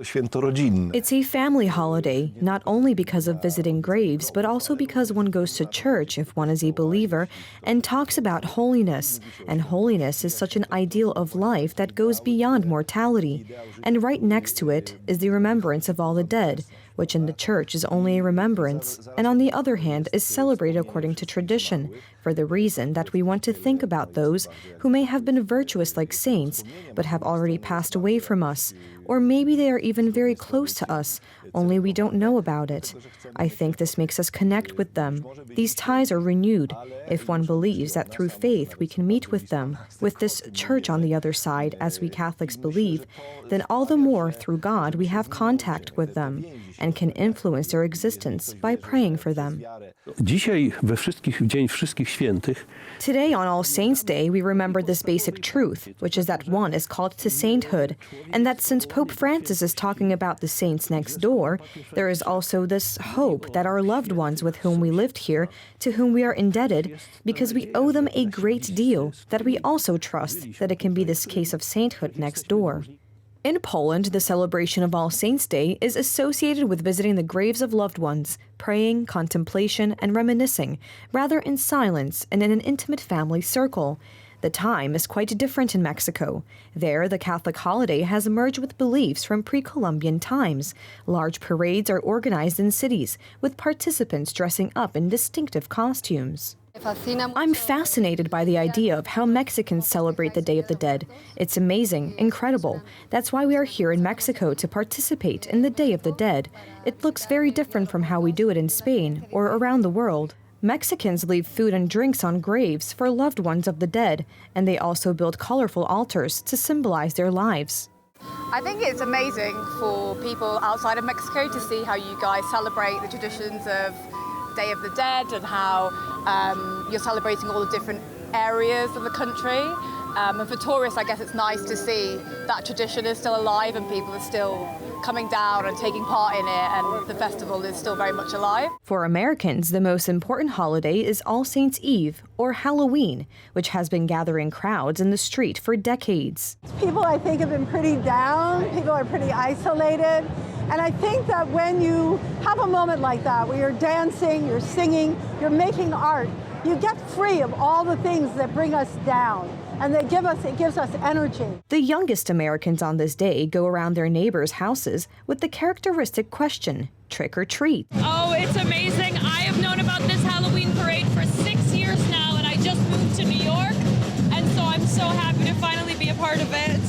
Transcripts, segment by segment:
Święto rodzinne. It's a family holiday, not only because of visiting graves, but also because one goes to church if one is a believer and talks about holiness. And holiness is such an ideal of life that goes beyond mortality. And right next to it is the remembrance of all the dead, which in the church is only a remembrance, and on the other hand is celebrated according to tradition, for the reason that we want to think about those who may have been virtuous like saints, but have already passed away from us, or maybe they are even very close to us, only we don't know about it. I think this makes us connect with them. These ties are renewed if one believes that through faith we can meet with them, with this church on the other side, as we Catholics believe, then all the more through God we have contact with them and can influence their existence by praying for them. Dzisiaj w Dzień Wszystkich Świętych Today on All Saints' Day, we remember this basic truth, which is that one is called to sainthood, and that since Pope Francis is talking about the saints next door, there is also this hope that our loved ones with whom we lived here, to whom we are indebted, because we owe them a great deal, that we also trust that it can be this case of sainthood next door. In Poland, the celebration of All Saints' Day is associated with visiting the graves of loved ones, praying, contemplation, and reminiscing, rather in silence and in an intimate family circle. The time is quite different in Mexico. There, the Catholic holiday has merged with beliefs from pre-Columbian times. Large parades are organized in cities, with participants dressing up in distinctive costumes. I'm fascinated by the idea of how Mexicans celebrate the Day of the Dead. It's amazing, incredible. That's why we are here in Mexico to participate in the Day of the Dead. It looks very different from how we do it in Spain or around the world. Mexicans leave food and drinks on graves for loved ones of the dead, and they also build colorful altars to symbolize their lives. I think it's amazing for people outside of Mexico to see how you guys celebrate the traditions of Day of the Dead and how you're celebrating all the different areas of the country. And for tourists, I guess it's nice to see that tradition is still alive and people are still coming down and taking part in it, and the festival is still very much alive. For Americans, the most important holiday is All Saints' Eve, or Halloween, which has been gathering crowds in the street for decades. People, I think, have been pretty down. People are pretty isolated. And I think that when you have a moment like that, where you're dancing, you're singing, you're making art, you get free of all the things that bring us down. And it gives us energy. The youngest Americans on this day go around their neighbors' houses with the characteristic question, trick or treat. Oh, it's amazing. I have known about this Halloween parade for 6 years now, and I just moved to New York, and so I'm so happy to finally be a part of it.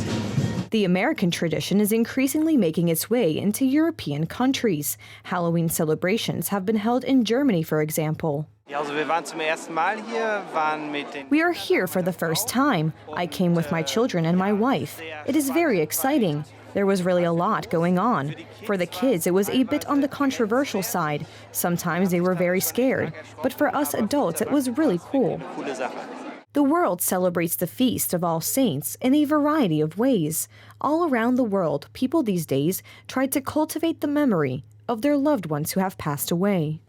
The American tradition is increasingly making its way into European countries. Halloween celebrations have been held in Germany, for example. We are here for the first time. I came with my children and my wife. It is very exciting. There was really a lot going on. For the kids, it was a bit on the controversial side. Sometimes they were very scared. But for us adults, it was really cool. The world celebrates the Feast of All Saints in a variety of ways. All around the world, people these days try to cultivate the memory of their loved ones who have passed away.